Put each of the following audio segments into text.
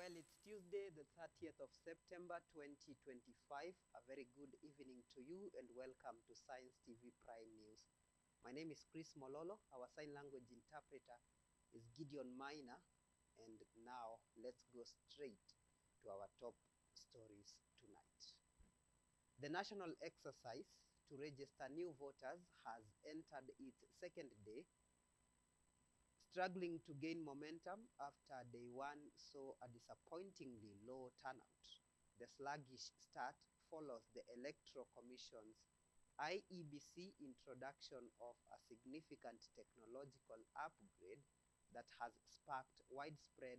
Well, it's Tuesday, the 30th of September 2025. A very good evening to you and welcome to Science TV Prime News. My name is Chris Mololo. Our sign language interpreter is Gideon Minor. And now let's go straight to our top stories tonight. The national exercise to register new voters has entered its second day, struggling to gain momentum after day one saw a disappointingly low turnout. The sluggish start follows the Electoral Commission's IEBC introduction of a significant technological upgrade that has sparked widespread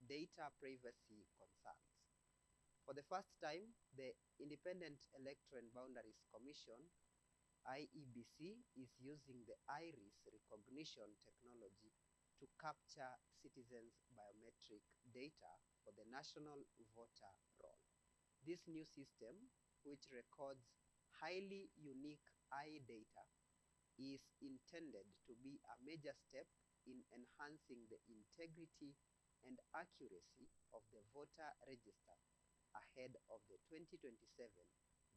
data privacy concerns. For the first time, the Independent Electoral and Boundaries Commission IEBC is using the iris recognition technology to capture citizens' biometric data for the national voter roll. This new system, which records highly unique eye data, is intended to be a major step in enhancing the integrity and accuracy of the voter register ahead of the 2027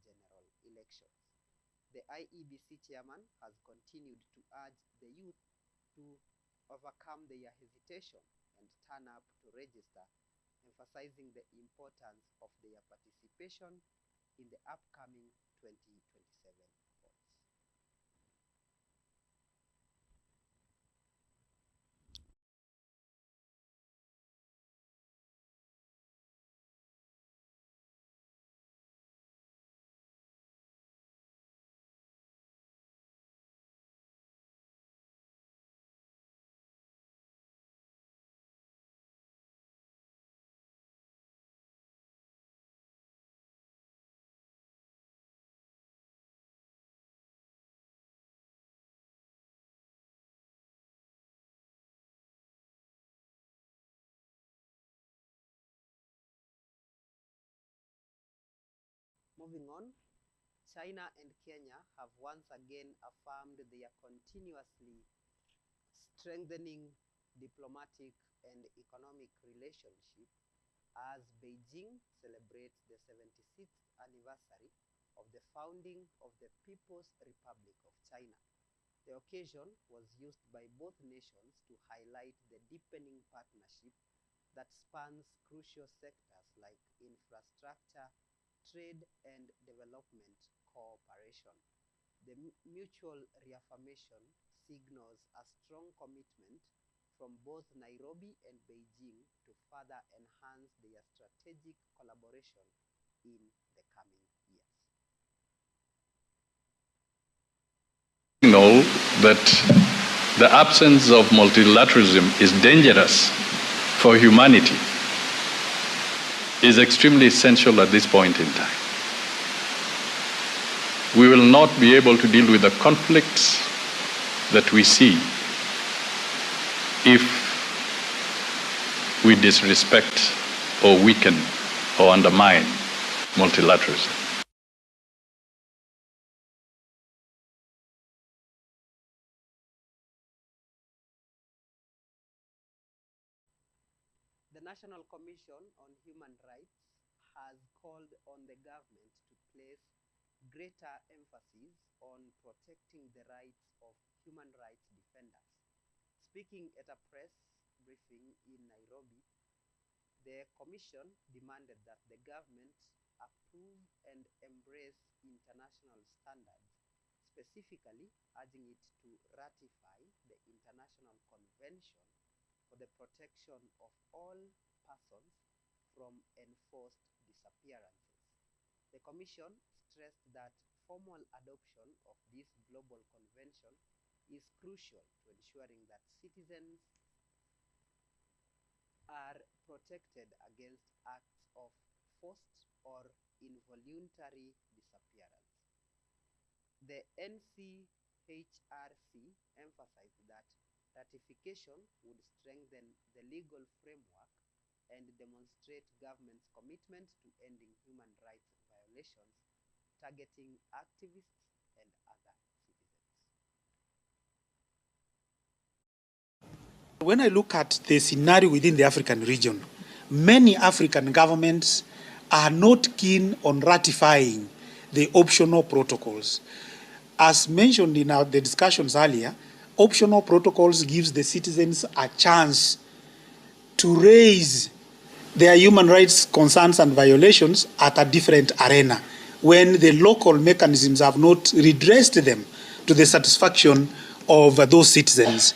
general elections. The IEBC chairman has continued to urge the youth to overcome their hesitation and turn up to register, emphasizing the importance of their participation in the upcoming 2027 votes. Moving on, China and Kenya have once again affirmed their continuously strengthening diplomatic and economic relationship as Beijing celebrates the 76th anniversary of the founding of the People's Republic of China. The occasion was used by both nations to highlight the deepening partnership that spans crucial sectors like infrastructure, trade, and development cooperation. The mutual reaffirmation signals a strong commitment from both Nairobi and Beijing to further enhance their strategic collaboration in the coming years. Know that the absence of multilateralism is dangerous for humanity is extremely essential at this point in time. We will not be able to deal with the conflicts that we see if we disrespect or weaken or undermine multilateralism. The National Commission on Human Rights has called on the government to place greater emphasis on protecting the rights of human rights defenders. Speaking at a press briefing in Nairobi, the Commission demanded that the government approve and embrace international standards, specifically urging it to ratify the International Convention for the protection of all persons from enforced disappearances. The Commission stressed that formal adoption of this global convention is crucial to ensuring that citizens are protected against acts of forced or involuntary disappearance. The NCHRC emphasized that ratification would strengthen the legal framework and demonstrate government's commitment to ending human rights violations targeting activists and other citizens. When I look at the scenario within the African region, many African governments are not keen on ratifying the optional protocols. As mentioned in the discussions earlier, optional protocols gives the citizens a chance to raise their human rights concerns and violations at a different arena when the local mechanisms have not redressed them to the satisfaction of those citizens.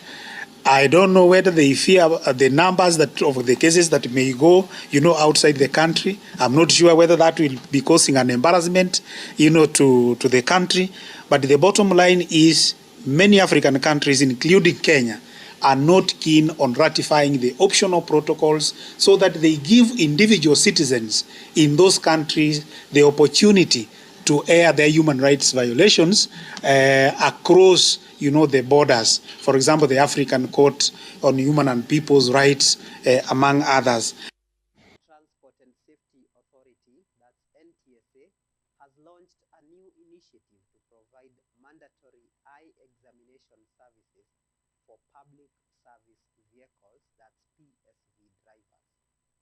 I don't know whether they fear the numbers of the cases that may go, outside the country. I'm not sure whether that will be causing an embarrassment, to the country. But the bottom line is many African countries, including Kenya, are not keen on ratifying the optional protocols so that they give individual citizens in those countries the opportunity to air their human rights violations across, the borders. For example, the African Court on Human and People's Rights, among others. Transport and Safety Authority, that's NTSA, has launched a new initiative to provide mandatory eye examination services for public service vehicles, that's PSV drivers.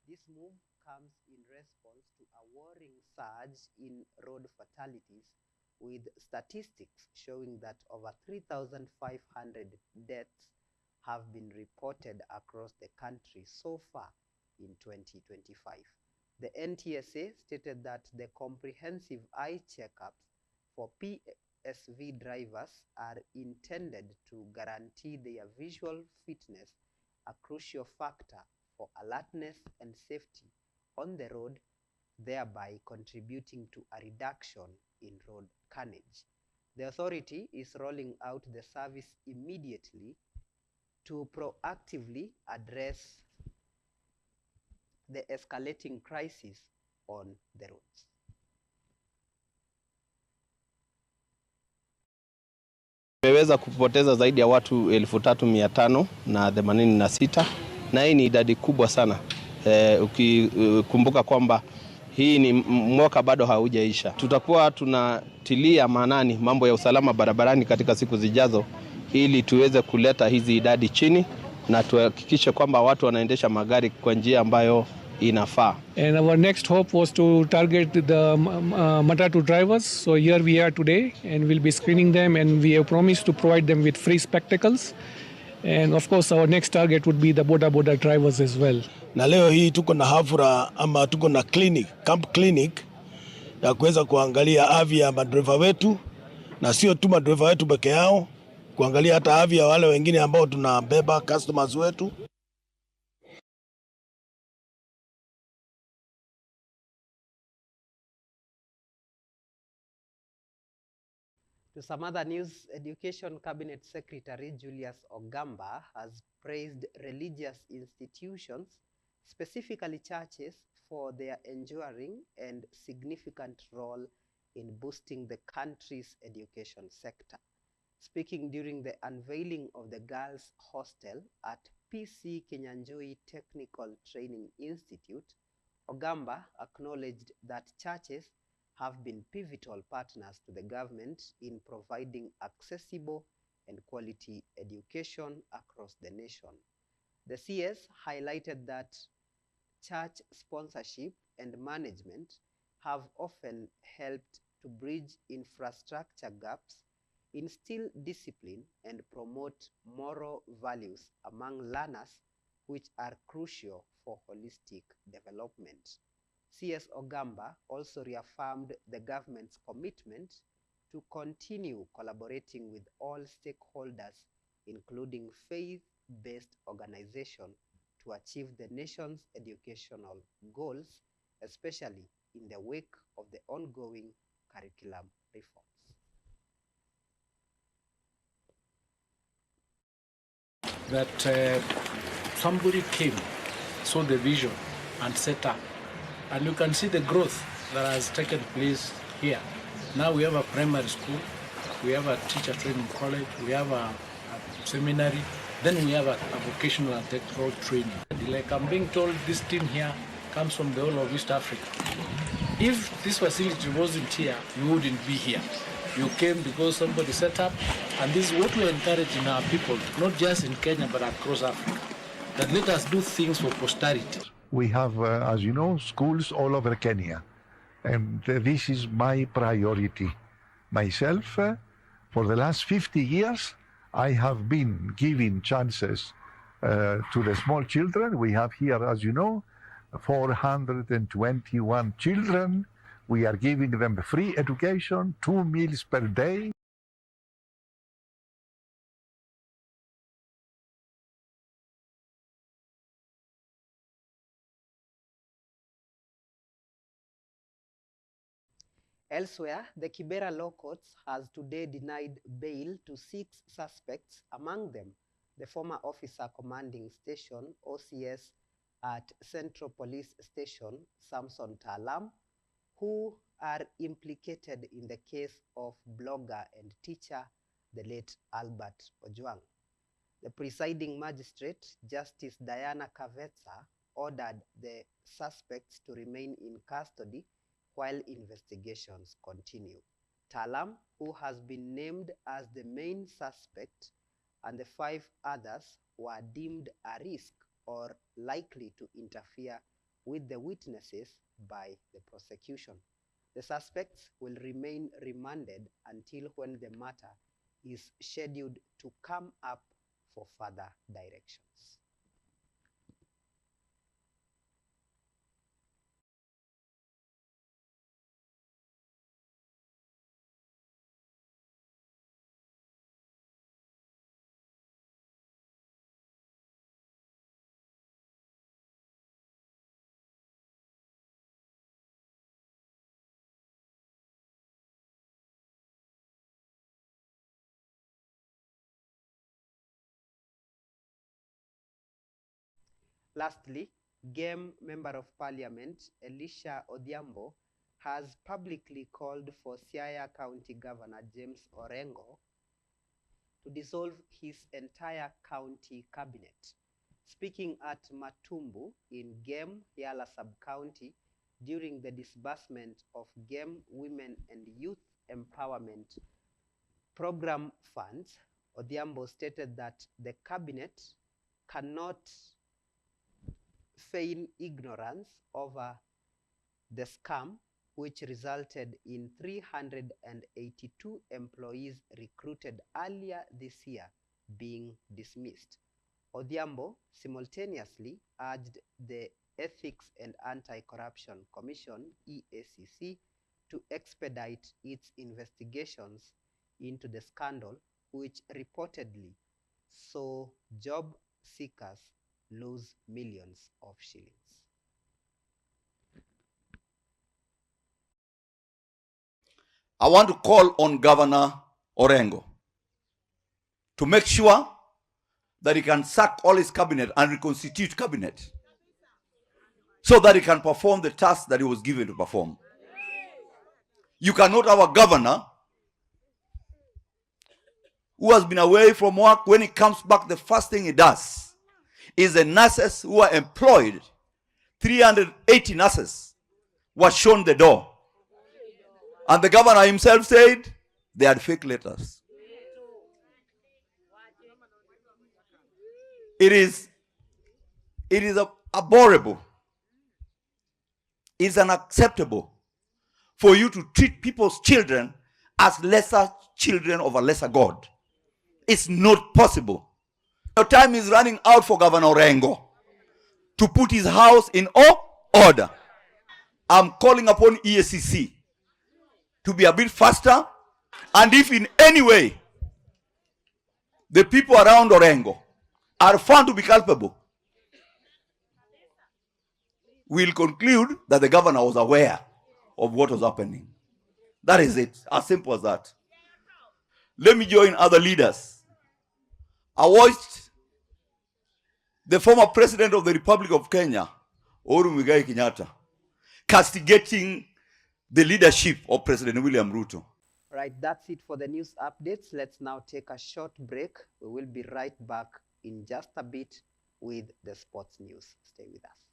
This move comes in response to a worrying surge in road fatalities, with statistics showing that over 3,500 deaths have been reported across the country so far in 2025. The NTSA stated that the comprehensive eye checkups for PSV drivers are intended to guarantee their visual fitness, a crucial factor for alertness and safety on the road, thereby contributing to a reduction in road carnage. The authority is rolling out the service immediately to proactively address the escalating crisis on the roads. Tumeweza kupoteza zaidi ya watu 3,586 na hii ni idadi kubwa sana. Ukikumbuka kwamba hii ni mwaka bado haujaisha. Tutakuwa tunatilia maanani mambo ya usalama barabarani katika siku zijazo ili tuweze kuleta hizi idadi chini na tuhakikishe kwamba watu wanaendesha magari kwa njia ambayo inafaa. And our next hope was to target the matatu drivers. So here we are today and we'll be screening them, and we have promised to provide them with free spectacles. And of course our next target would be the boda drivers as well. Na leo hii tuko na hafura ama tuko na camp clinic ya kuweza kuangalia afya ya madereva wetu, na sio tu madereva wetu peke yao, kuangalia hata afya ya wale wengine ambao tunabeba customers wetu. To some other news, Education Cabinet Secretary Julius Ogamba has praised religious institutions, specifically churches, for their enduring and significant role in boosting the country's education sector. Speaking during the unveiling of the girls' hostel at PC Kinyanjui Technical Training Institute, Ogamba acknowledged that churches have been pivotal partners to the government in providing accessible and quality education across the nation. The CS highlighted that church sponsorship and management have often helped to bridge infrastructure gaps, instill discipline, and promote moral values among learners, which are crucial for holistic development. CS Ogamba also reaffirmed the government's commitment to continue collaborating with all stakeholders, including faith-based organizations, to achieve the nation's educational goals, especially in the wake of the ongoing curriculum reforms. That somebody came, saw the vision and set up. And you can see the growth that has taken place here. Now we have a primary school, we have a teacher training college, we have a seminary, then we have a vocational and technical training. Like I'm being told, this team here comes from the whole of East Africa. If this facility wasn't here, you wouldn't be here. You came because somebody set up, and this is what we're encouraging our people, not just in Kenya, but across Africa, that let us do things for posterity. We have, as you know, schools all over Kenya. And this is my priority. Myself, for the last 50 years, I have been giving chances to the small children. We have here, as you know, 421 children. We are giving them free education, 2 meals per day. Elsewhere, the Kibera Law Courts has today denied bail to 6 suspects, among them the former officer commanding station OCS at Central Police Station, Samson Talam, who are implicated in the case of blogger and teacher, the late Albert Ojwang. The presiding magistrate, Justice Diana Kavetsa, ordered the suspects to remain in custody while investigations continue. Talam, who has been named as the main suspect, and the 5 others were deemed a risk or likely to interfere with the witnesses by the prosecution. The suspects will remain remanded until when the matter is scheduled to come up for further directions. Lastly, Gem Member of Parliament Elisha Odhiambo has publicly called for Siaya County Governor James Orengo to dissolve his entire county cabinet. Speaking at Mutumbu in Gem Yala sub-county during the disbursement of Gem Women and Youth Empowerment Program funds, Odhiambo stated that the cabinet cannot feign ignorance over the scam, which resulted in 382 employees recruited earlier this year being dismissed. Odhiambo simultaneously urged the Ethics and Anti-Corruption Commission, EACC, to expedite its investigations into the scandal, which reportedly saw job seekers lose millions of shillings. I want to call on Governor Orengo to make sure that he can sack all his cabinet and reconstitute cabinet so that he can perform the task that he was given to perform. You cannot have a governor who has been away from work. When he comes back, the first thing he does is the nurses who are employed, 380 nurses, were shown the door. And the governor himself said they had fake letters. It is abhorrible. It's unacceptable for you to treat people's children as lesser children of a lesser God. It's not possible. Your time is running out for Governor Orengo to put his house in order. I'm calling upon EACC to be a bit faster, and if in any way the people around Orengo are found to be culpable, we'll conclude that the governor was aware of what was happening. That is it, as simple as that. Let me join other leaders. I watched the former president of the Republic of Kenya, Uhuru Muigai Kenyatta, castigating the leadership of President William Ruto. Right, that's it for the news updates. Let's now take a short break. We will be right back in just a bit with the sports news. Stay with us.